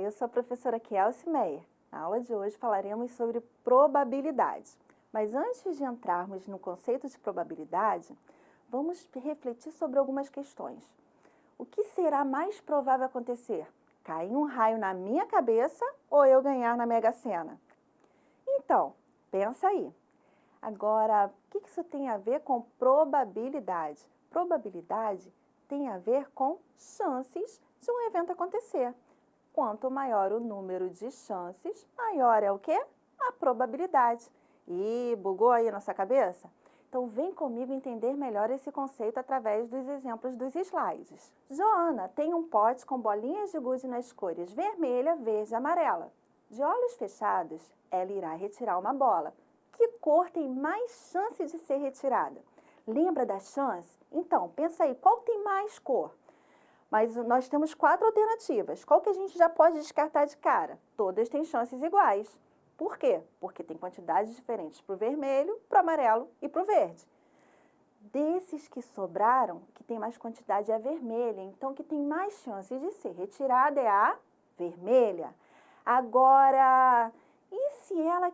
eu sou a professora Kielce Meyer. Na aula de hoje falaremos sobre probabilidade. Mas antes de entrarmos no conceito de probabilidade, vamos refletir sobre algumas questões. O que será mais provável acontecer? Cair um raio na minha cabeça ou eu ganhar na Mega Sena? Então, pensa aí. Agora, o que isso tem a ver com probabilidade? Probabilidade tem a ver com chances de um evento acontecer. Quanto maior o número de chances, maior é o quê? A probabilidade. Ih, bugou aí na sua cabeça? Então, vem comigo entender melhor esse conceito através dos exemplos dos slides. Joana tem um pote com bolinhas de gude nas cores vermelha, verde e amarela. De olhos fechados, ela irá retirar uma bola. Que cor tem mais chance de ser retirada? Lembra da chance? Então, pensa aí, qual tem mais cor? Mas nós temos 4 alternativas. Qual que a gente já pode descartar de cara? Todas têm chances iguais. Por quê? Porque tem quantidades diferentes para o vermelho, para o amarelo e para o verde. Desses que sobraram, que tem mais quantidade é a vermelha. Então, que tem mais chances de ser retirada é a vermelha. Agora, e se ela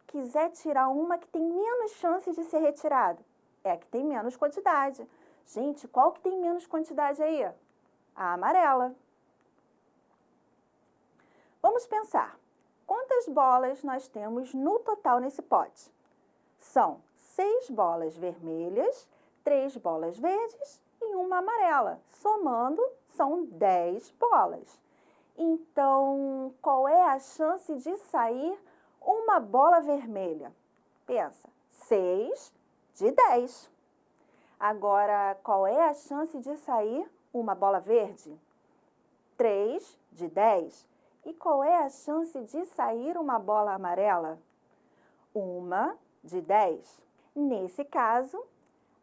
quiser tirar uma que tem menos chances de ser retirada? É a que tem menos quantidade. Gente, qual que tem menos quantidade aí? A amarela. Vamos pensar. Quantas bolas nós temos no total nesse pote? São 6 bolas vermelhas, 3 bolas verdes e uma amarela. Somando, são 10 bolas. Então, qual é a chance de sair uma bola vermelha? Pensa, 6 de 10. Agora, qual é a chance de sair uma bola verde? 3 de 10. E qual é a chance de sair uma bola amarela? 1 de 10. Nesse caso,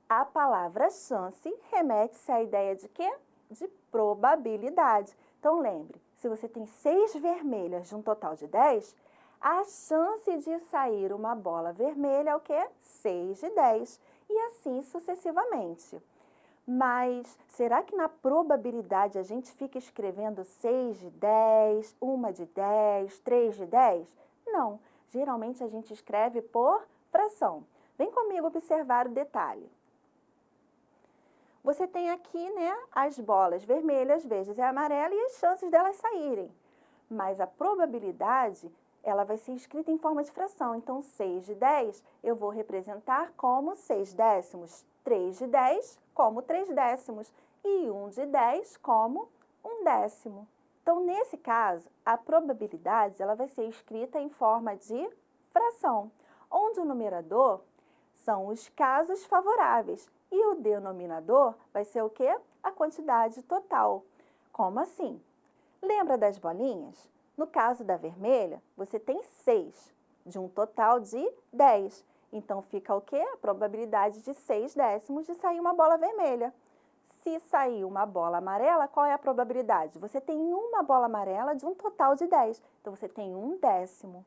a palavra chance remete-se à ideia de quê? De probabilidade. Então, lembre, se você tem 6 vermelhas de um total de 10, a chance de sair uma bola vermelha é o quê? 6 de 10. E assim sucessivamente. Mas será que na probabilidade a gente fica escrevendo 6 de 10, 1 de 10, 3 de 10? Não, geralmente a gente escreve por fração. Vem comigo observar o detalhe. Você tem aqui, né, as bolas vermelhas, verdes e amarelas e as chances delas saírem. Mas a probabilidade, ela vai ser escrita em forma de fração. Então, 6 de 10 eu vou representar como 6 décimos. 3 de 10 como 3 décimos e 1 de 10 como 1 décimo. Então, nesse caso, a probabilidade ela vai ser escrita em forma de fração, onde o numerador são os casos favoráveis e o denominador vai ser o quê? A quantidade total. Como assim? Lembra das bolinhas? No caso da vermelha, você tem 6, de um total de 10. Então, fica o quê? A probabilidade de 6 décimos de sair uma bola vermelha. Se sair uma bola amarela, qual é a probabilidade? Você tem uma bola amarela de um total de 10. Então, você tem 1 décimo.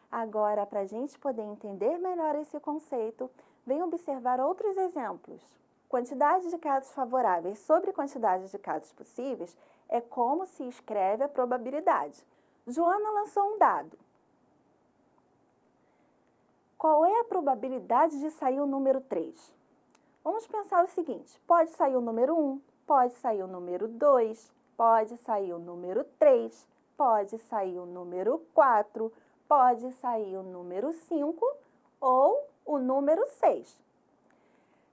Agora, para a gente poder entender melhor esse conceito, vem observar outros exemplos. Quantidade de casos favoráveis sobre quantidade de casos possíveis é como se escreve a probabilidade. Joana lançou um dado. Qual é a probabilidade de sair o número 3? Vamos pensar o seguinte, pode sair o número 1, pode sair o número 2, pode sair o número 3, pode sair o número 4, pode sair o número 5 ou o número 6.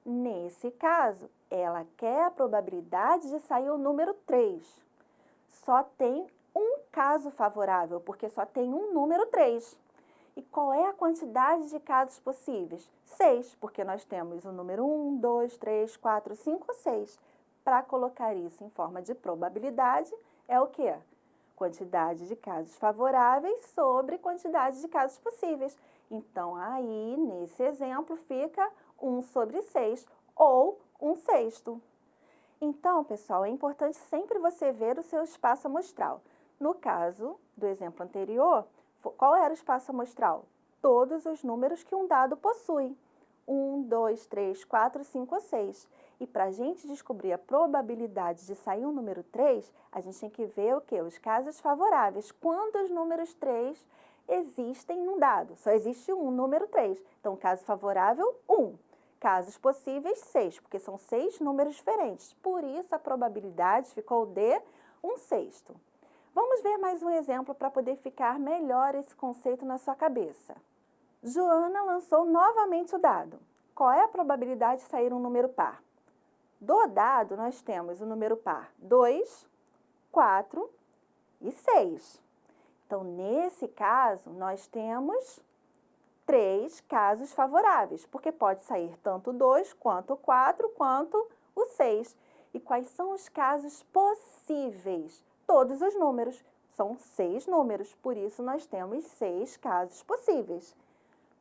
Nesse caso, ela quer a probabilidade de sair o número 3. Só tem um caso favorável, porque só tem um número 3. E qual é a quantidade de casos possíveis? 6, porque nós temos o número 1, 2, 3, 4, 5, 6. Para colocar isso em forma de probabilidade, é o quê? Quantidade de casos favoráveis sobre quantidade de casos possíveis. Então, aí, nesse exemplo, fica 1 sobre 6, ou 1/6. Então, pessoal, é importante sempre você ver o seu espaço amostral. No caso do exemplo anterior, qual era o espaço amostral? Todos os números que um dado possui. 1, 2, 3, 4, 5 ou 6. E para a gente descobrir a probabilidade de sair um número 3, a gente tem que ver o quê? Os casos favoráveis. Quantos números 3 existem num dado? Só existe um número 3. Então, caso favorável, 1. Casos possíveis, 6, porque são 6 números diferentes. Por isso, a probabilidade ficou de 1/6. Vamos ver mais um exemplo para poder ficar melhor esse conceito na sua cabeça. Joana lançou novamente o dado. Qual é a probabilidade de sair um número par? Do dado, nós temos o número par 2, 4 e 6. Então, nesse caso, nós temos 3 casos favoráveis, porque pode sair tanto o 2, quanto o 4, quanto o 6. E quais são os casos possíveis? Todos os números. São 6 números, por isso nós temos 6 casos possíveis.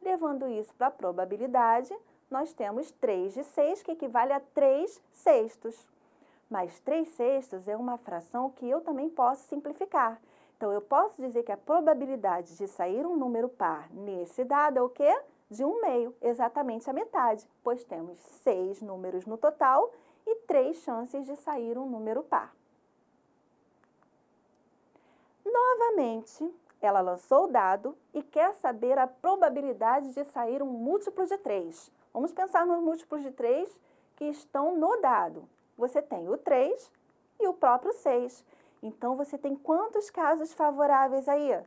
Levando isso para a probabilidade, nós temos 3 de 6, que equivale a 3/6. Mas 3/6 é uma fração que eu também posso simplificar. Então, eu posso dizer que a probabilidade de sair um número par nesse dado é o quê? De 1/2, exatamente a metade, pois temos 6 números no total e 3 chances de sair um número par. Novamente, ela lançou o dado e quer saber a probabilidade de sair um múltiplo de 3. Vamos pensar nos múltiplos de 3 que estão no dado. Você tem o 3 e o próprio 6. Então, você tem quantos casos favoráveis aí?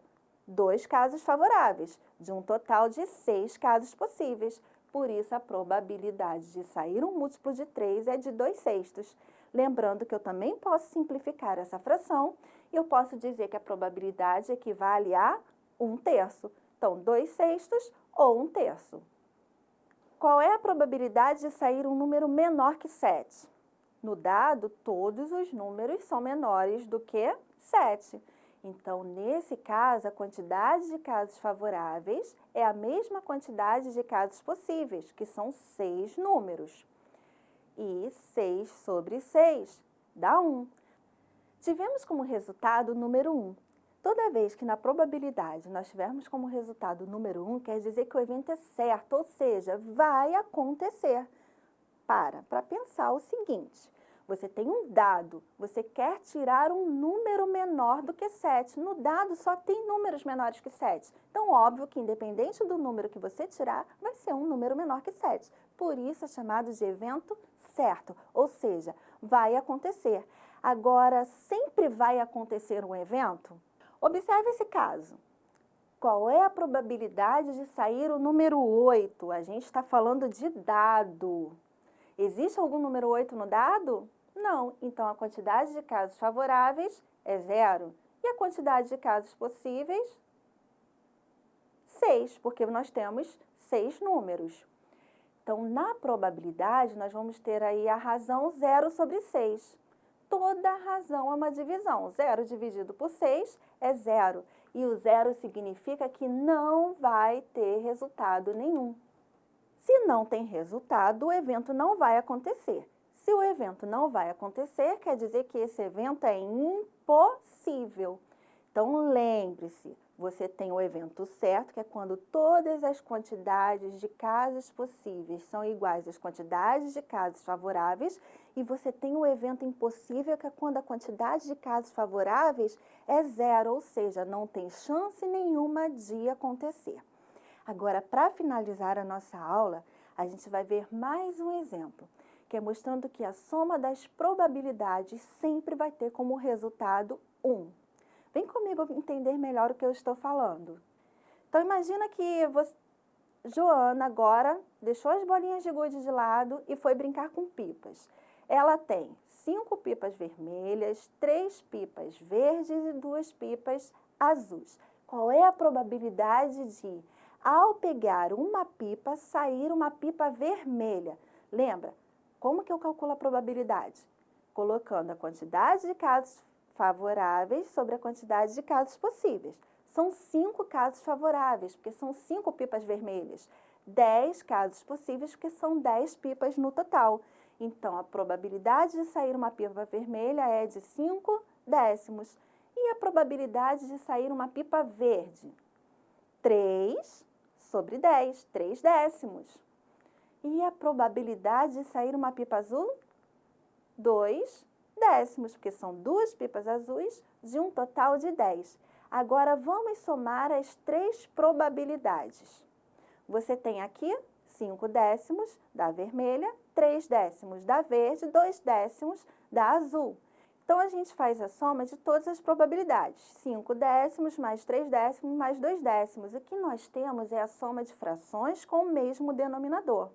2 casos favoráveis, de um total de 6 casos possíveis. Por isso, a probabilidade de sair um múltiplo de 3 é de 2/6. Lembrando que eu também posso simplificar essa fração e eu posso dizer que a probabilidade equivale a 1/3. Então, 2/6 ou 1/3. Qual é a probabilidade de sair um número menor que 7? No dado, todos os números são menores do que 7. Então, nesse caso, a quantidade de casos favoráveis é a mesma quantidade de casos possíveis, que são 6 números. E 6 sobre 6 dá 1. Tivemos como resultado o número 1. Toda vez que na probabilidade nós tivermos como resultado o número 1, quer dizer que o evento é certo, ou seja, vai acontecer. Para pensar o seguinte, você tem um dado, você quer tirar um número menor do que 7. No dado só tem números menores que 7. Então, óbvio que independente do número que você tirar, vai ser um número menor que 7. Por isso é chamado de evento certo, ou seja, vai acontecer. Agora, sempre vai acontecer um evento? Observe esse caso. Qual é a probabilidade de sair o número 8? A gente está falando de dado. Existe algum número 8 no dado? Não. Então, a quantidade de casos favoráveis é 0. E a quantidade de casos possíveis? 6, porque nós temos 6 números. Então, na probabilidade, nós vamos ter aí a razão 0 sobre 6. Toda razão é uma divisão. 0 dividido por 6 é 0. E o 0 significa que não vai ter resultado nenhum. Se não tem resultado, o evento não vai acontecer. Se o evento não vai acontecer, quer dizer que esse evento é impossível. Então, lembre-se, você tem o evento certo, que é quando todas as quantidades de casos possíveis são iguais às quantidades de casos favoráveis, e você tem o evento impossível, que é quando a quantidade de casos favoráveis é 0, ou seja, não tem chance nenhuma de acontecer. Agora, para finalizar a nossa aula, a gente vai ver mais um exemplo, que é mostrando que a soma das probabilidades sempre vai ter como resultado 1. Vem comigo entender melhor o que eu estou falando. Então, imagina que Joana agora deixou as bolinhas de gude de lado e foi brincar com pipas. Ela tem 5 pipas vermelhas, 3 pipas verdes e 2 pipas azuis. Qual é a probabilidade de, ao pegar uma pipa, sair uma pipa vermelha? Lembra, como que eu calculo a probabilidade? Colocando a quantidade de casos favoráveis sobre a quantidade de casos possíveis. São 5 casos favoráveis, porque são 5 pipas vermelhas. 10 casos possíveis, porque são 10 pipas no total. Então, a probabilidade de sair uma pipa vermelha é de 5 décimos. E a probabilidade de sair uma pipa verde? 3 sobre 10, 3 décimos. E a probabilidade de sair uma pipa azul? 2 décimos, porque são 2 pipas azuis de um total de 10. Agora, vamos somar as 3 probabilidades. Você tem aqui 5 décimos da vermelha, 3 décimos da verde, 2 décimos da azul. Então, a gente faz a soma de todas as probabilidades. 5 décimos mais 3 décimos mais 2 décimos. O que nós temos é a soma de frações com o mesmo denominador.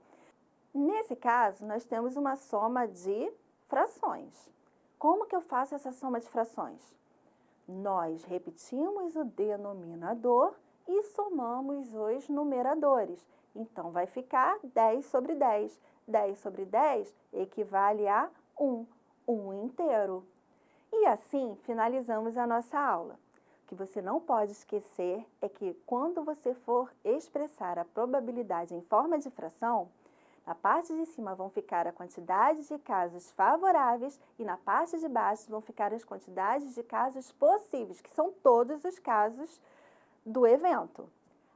Nesse caso, nós temos uma soma de frações. Como que eu faço essa soma de frações? Nós repetimos o denominador e somamos os numeradores. Então, vai ficar 10 sobre 10. 10 sobre 10 equivale a 1, 1 inteiro. E assim, finalizamos a nossa aula. O que você não pode esquecer é que quando você for expressar a probabilidade em forma de fração, na parte de cima vão ficar a quantidade de casos favoráveis e na parte de baixo vão ficar as quantidades de casos possíveis, que são todos os casos do evento.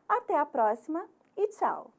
Até a próxima e tchau!